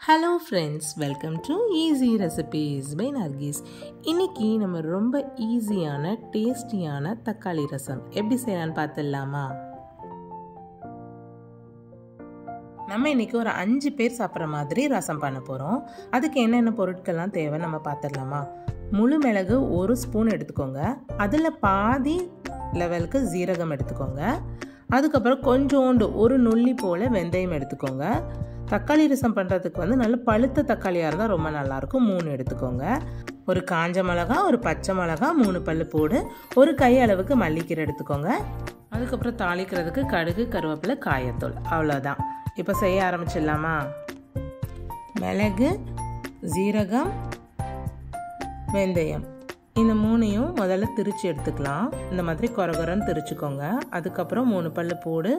Hello friends, welcome to easy recipes by Nargis. இன்றைக்கி நம்ம ரொம்ப ஈஸியான டேஸ்டியான தக்காளி ரசம் எப்படி செய்யலான்னு பார்த்துடலாமா? நம்ம இன்றைக்கி ஒரு 5 பேர் சாப்பிட்ற மாதிரி ரசம் பண்ண போகிறோம். அதுக்கு என்னென்ன பொருட்கள்லாம் தேவை நம்ம பார்த்துடலாமா? முழு மிளகு 1 ஸ்பூன் எடுத்துக்கோங்க. அதில் பாதி லெவலுக்கு ஜீரகம் எடுத்துக்கோங்க. அதுக்கப்புறம் கொஞ்சோண்டு ஒரு நுள்ளி போல் வெந்தயம் எடுத்துக்கோங்க. தக்காளி ரசம் பண்ணுறதுக்கு நல்ல பழுத்த தக்காளியாக இருந்தால் ரொம்ப நல்லாயிருக்கும். 3 எடுத்துக்கோங்க. ஒரு காஞ்ச மிளகா, ஒரு பச்சை மிளகா, 3 பல்லு பூண்டு, ஒரு கை அளவுக்கு மல்லிக்கீரை எடுத்துக்கோங்க. அதுக்கப்புறம் தாளிக்கிறதுக்கு கடுகு, கருவேப்பிலை, காயத்தூள், அவ்வளோதான். இப்போ செய்ய ஆரம்பிச்சிடலாமா? மிளகு, ஜீரகம், வெந்தயம் இந்த 3ஐயும் முதல்ல திரிச்சு எடுத்துக்கலாம். இந்த மாதிரி கொரகொரன்னு திரிச்சுக்கோங்க. அதுக்கப்புறம் 3 பல்லு பூண்டு,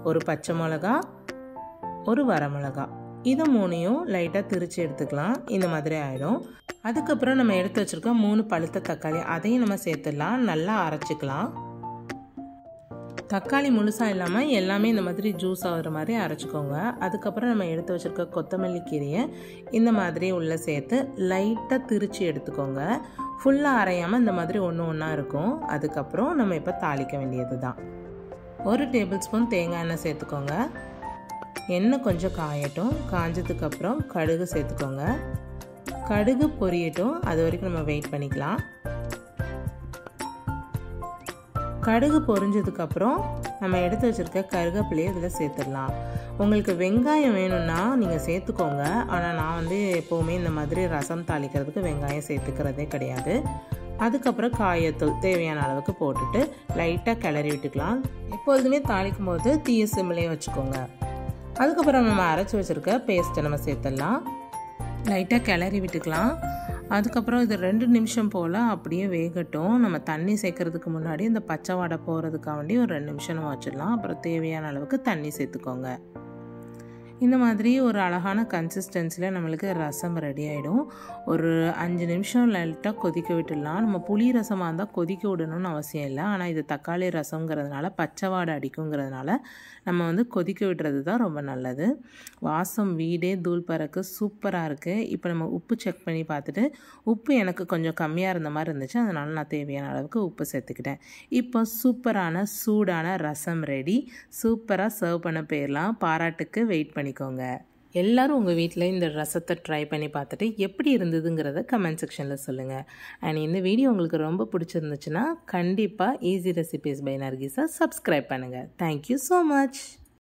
ஒரு பச்சை மிளகா, ஒரு வரமிளகா, இது 3ஐயும் லைட்டாக திரிச்சு எடுத்துக்கலாம். இந்த மாதிரி ஆகிடும். அதுக்கப்புறம் நம்ம எடுத்து வச்சுருக்க 3 பழுத்த தக்காளி அதையும் நம்ம சேர்த்துடலாம். நல்லா அரைச்சிக்கலாம். தக்காளி முழுசாக இல்லாமல் எல்லாமே இந்த மாதிரி ஜூஸ் ஆகிற மாதிரி அரைச்சிக்கோங்க. அதுக்கப்புறம் நம்ம எடுத்து வச்சுருக்க கொத்தமல்லி கீரையை இந்த மாதிரி உள்ளே சேர்த்து லைட்டாக திரிச்சு எடுத்துக்கோங்க. ஃபுல்லாக அரையாமல் இந்த மாதிரி ஒன்றா இருக்கும். அதுக்கப்புறம் நம்ம இப்போ தாளிக்க வேண்டியது தான். 1 டேபிள் ஸ்பூன் தேங்காய் எண்ணெய் சேர்த்துக்கோங்க. எண்ணெய் கொஞ்சம் காயட்டும். காஞ்சதுக்கப்புறம் கடுகு சேர்த்துக்கோங்க. கடுகு பொரியட்டும், அது வரைக்கும் நம்ம வெயிட் பண்ணிக்கலாம். கடுகு பொரிஞ்சதுக்கப்புறம் நம்ம எடுத்து வச்சுருக்க கருவேப்பிலையை இதில் சேர்த்துடலாம். உங்களுக்கு வெங்காயம் வேணும்னா நீங்கள் சேர்த்துக்கோங்க. ஆனால் நான் எப்போவுமே இந்த மாதிரி ரசம் தாளிக்கிறதுக்கு வெங்காயம் சேர்த்துக்கிறதே கிடையாது. அதுக்கப்புறம் காயத்தூள் தேவையான அளவுக்கு போட்டுட்டு லைட்டாக கிளறி விட்டுக்கலாம். எப்பொழுதுமே தாளிக்கும் போது தீய சிம்மிலே வச்சுக்கோங்க. அதுக்கப்புறம் நம்ம அரைச்சி வச்சுருக்க பேஸ்ட்டை நம்ம சேர்த்துடலாம். லைட்டாக கிளறி விட்டுக்கலாம். அதுக்கப்புறம் இது 2 நிமிஷம் போல் அப்படியே வேகட்டும். நம்ம தண்ணி சேர்க்கறதுக்கு முன்னாடி இந்த பச்சை வாடை போகிறதுக்காண்டி ஒரு 2 நிமிஷம் நம்ம வச்சிடலாம். அப்புறம் தேவையான அளவுக்கு தண்ணி சேர்த்துக்கோங்க. இந்த மாதிரி ஒரு அழகான கன்சிஸ்டன்சியில் நம்மளுக்கு ரசம் ரெடி ஆகிடும். ஒரு 5 நிமிஷம் லைட்டாக கொதிக்க விட்டுடலாம். நம்ம புளி ரசமாக இருந்தால் கொதிக்க விடணும்னு அவசியம் இல்லை. ஆனால் இது தக்காளி ரசங்கிறதுனால பச்சை வாடை அடிக்குங்கிறதுனால நம்ம கொதிக்க விடுறது தான் ரொம்ப நல்லது. வாசம் வீடே தூள் பறக்கு, சூப்பராக இருக்குது. இப்போ நம்ம உப்பு செக் பண்ணி பார்த்துட்டு உப்பு எனக்கு கொஞ்சம் கம்மியாக இருந்த மாதிரி இருந்துச்சு. அதனால் நான் தேவையான அளவுக்கு உப்பு சேர்த்துக்கிட்டேன். இப்போ சூப்பரான சூடான ரசம் ரெடி. சூப்பராக சர்வ் பண்ண போயிடலாம். பாராட்டுக்கு வெயிட் பண்ணிக்கோங்க. எல்லாரும் உங்கள் வீட்டில் இந்த ரசத்தை ட்ரை பண்ணி பார்த்துட்டு எப்படி இருந்ததுங்கிறத கமெண்ட் செக்ஷனில் சொல்லுங்கள். அண்ட் இந்த வீடியோ உங்களுக்கு ரொம்ப பிடிச்சிருந்துச்சுன்னா கண்டிப்பாக ஈஸி ரெசிபீஸ் பை நர்கீஸை சப்ஸ்கிரைப் பண்ணுங்கள். Thank you so much.